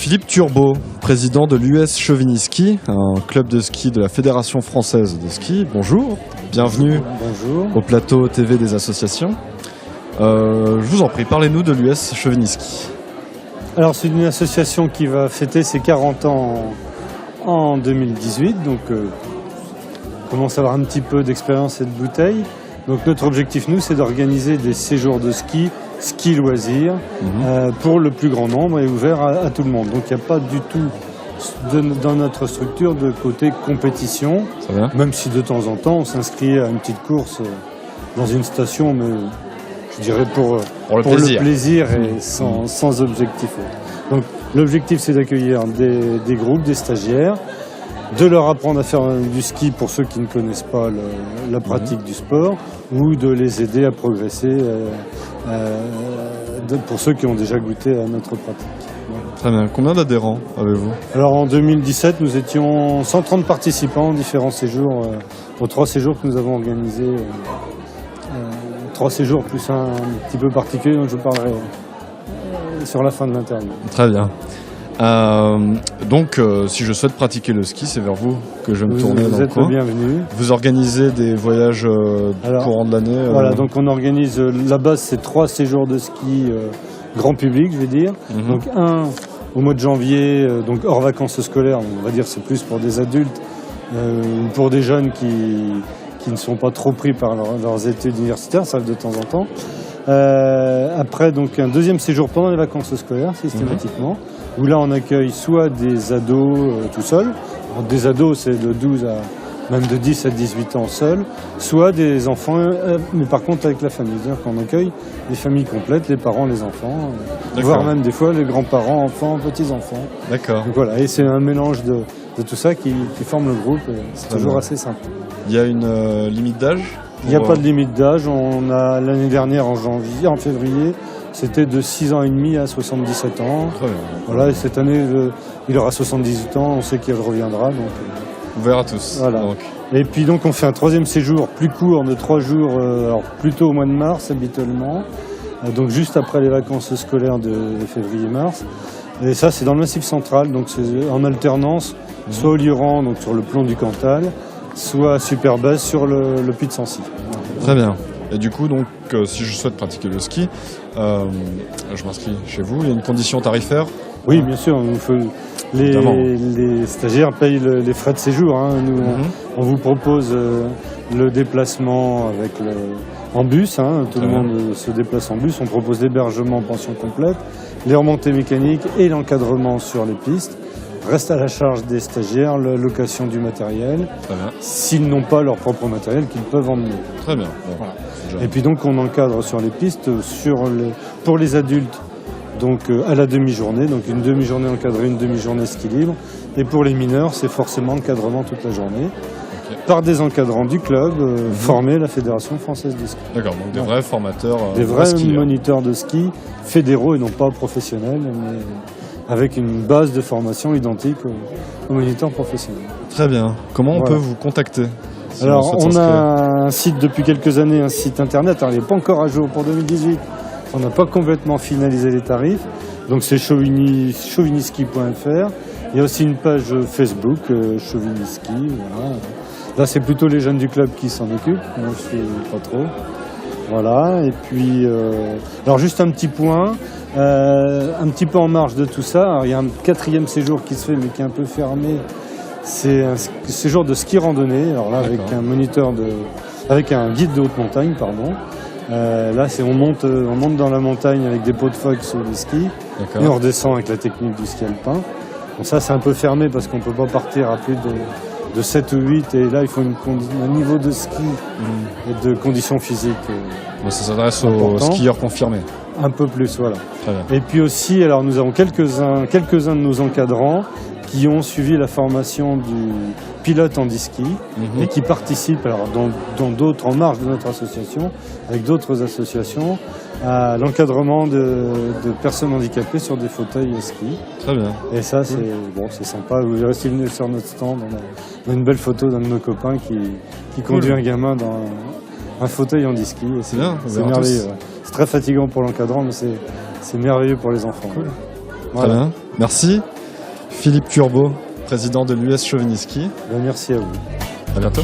Philippe Turbo, président de l'US Chevigny-Ski, un club de ski de la Fédération française de ski. Bonjour, bienvenue Bonjour. Au plateau TV des associations. Je vous en prie, parlez-nous de l'US Chevigny-Ski. Alors c'est une association qui va fêter ses 40 ans en 2018, donc on commence à avoir un petit peu d'expérience et de bouteille. Donc notre objectif, nous, c'est d'organiser des séjours de ski loisirs, pour le plus grand nombre et ouvert à tout le monde. Donc il n'y a pas du tout dans notre structure de côté compétition, même si de temps en temps on s'inscrit à une petite course dans une station, mais je dirais pour le plaisir et sans objectif. Donc l'objectif, c'est d'accueillir des groupes, des stagiaires, de leur apprendre à faire du ski pour ceux qui ne connaissent pas la pratique du sport, ou de les aider à progresser pour ceux qui ont déjà goûté à notre pratique. Très bien. Combien d'adhérents avez-vous? Alors en 2017, nous étions 130 participants aux différents séjours, aux 3 séjours que nous avons organisés. 3 séjours plus un petit peu particulier dont je vous parlerai sur la fin de l'interview. Très bien. Donc, si je souhaite pratiquer le ski, c'est vers vous que je vais me tourner. Vous êtes le bienvenu. Vous organisez des voyages courant de l'année Voilà, donc on organise, la base c'est 3 séjours de ski grand public, je vais dire. Donc un au mois de janvier, donc hors vacances scolaires, on va dire c'est plus pour des adultes ou pour des jeunes qui ne sont pas trop pris par leurs études universitaires, ça arrive de temps en temps. Après, donc un deuxième séjour pendant les vacances scolaires, systématiquement, où là on accueille soit des ados tout seuls, des ados c'est de 12 à même de 10 à 18 ans seuls, soit des enfants, mais par contre avec la famille. C'est-à-dire qu'on accueille des familles complètes, les parents, les enfants, voire même des fois les grands-parents, enfants, petits-enfants. D'accord. Donc voilà, et c'est un mélange de tout ça qui forme le groupe, et c'est toujours assez sympa. Il y a une limite d'âge? Il n'y a pas de limite d'âge. On a l'année dernière, en février, c'était de 6 ans et demi à 77 ans. Très bien. Voilà, et cette année, il aura 78 ans, on sait qu'il reviendra. Donc, ouvert à tous. Voilà. Donc. Et puis donc on fait un 3e séjour plus court de 3 jours, alors plutôt au mois de mars habituellement, donc juste après les vacances scolaires de février-mars. Et ça c'est dans le Massif central, donc c'est en alternance, soit au Lieuran, donc sur le plomb du Cantal, soit à Superbès sur le Puy de Sancy. Très bien. Et du coup, donc, si je souhaite pratiquer le ski, je m'inscris chez vous. Il y a une condition tarifaire? Oui, bien sûr. Les stagiaires payent les frais de séjour. Nous, on vous propose le déplacement en bus. Tout le monde se déplace en bus. On propose l'hébergement en pension complète, les remontées mécaniques et l'encadrement sur les pistes. Reste à la charge des stagiaires la location du matériel, s'ils n'ont pas leur propre matériel qu'ils peuvent emmener. Très bien. Voilà. Et puis donc on encadre sur les pistes pour les adultes, donc à la demi-journée, donc une demi-journée encadrée, une demi-journée ski libre. Et pour les mineurs, c'est forcément encadrement toute la journée, par des encadrants du club formés à la Fédération française de ski. D'accord, donc des vrais formateurs des vrais moniteurs de ski fédéraux et non pas professionnels, mais avec une base de formation identique aux moniteurs professionnels. Très bien. Comment on peut vous contacter? Alors, on a un site depuis quelques années, un site internet. Alors, il n'est pas encore à jour pour 2018. On n'a pas complètement finalisé les tarifs. Donc, c'est chevignyski.fr. Il y a aussi une page Facebook, Chevigny-Ski. Voilà. Là, c'est plutôt les jeunes du club qui s'en occupent. Moi, je ne suis pas trop. Voilà. Et puis, alors, juste un petit point. Un petit peu en marge de tout ça. Alors, il y a un 4e séjour qui se fait, mais qui est un peu fermé. C'est un séjour de ski randonnée, alors là avec avec un guide de haute montagne, pardon. Là on monte dans la montagne avec des pots de phoque sur les skis et on redescend avec la technique du ski alpin. Donc ça c'est un peu fermé parce qu'on ne peut pas partir à plus de 7 ou 8 et là il faut un niveau de ski et de conditions physiques. Ça s'adresse aux skieurs confirmés. Un peu plus, voilà. Très bien. Et puis aussi, alors nous avons quelques-uns de nos encadrants qui ont suivi la formation du pilote en ski et qui participent alors dans d'autres, en marge de notre association, avec d'autres associations, à l'encadrement de personnes handicapées sur des fauteuils à ski. Très bien. Et ça, c'est sympa. Vous verrez si vous venez sur notre stand, on a une belle photo d'un de nos copains qui conduit un gamin dans un fauteuil en ski. C'est bien, c'est merveilleux. Ouais. C'est très fatigant pour l'encadrant, mais c'est merveilleux pour les enfants. Cool. Voilà. Très bien. Merci. Philippe Curbeau, président de l'US Chevigny Ski. Merci à vous. À bientôt.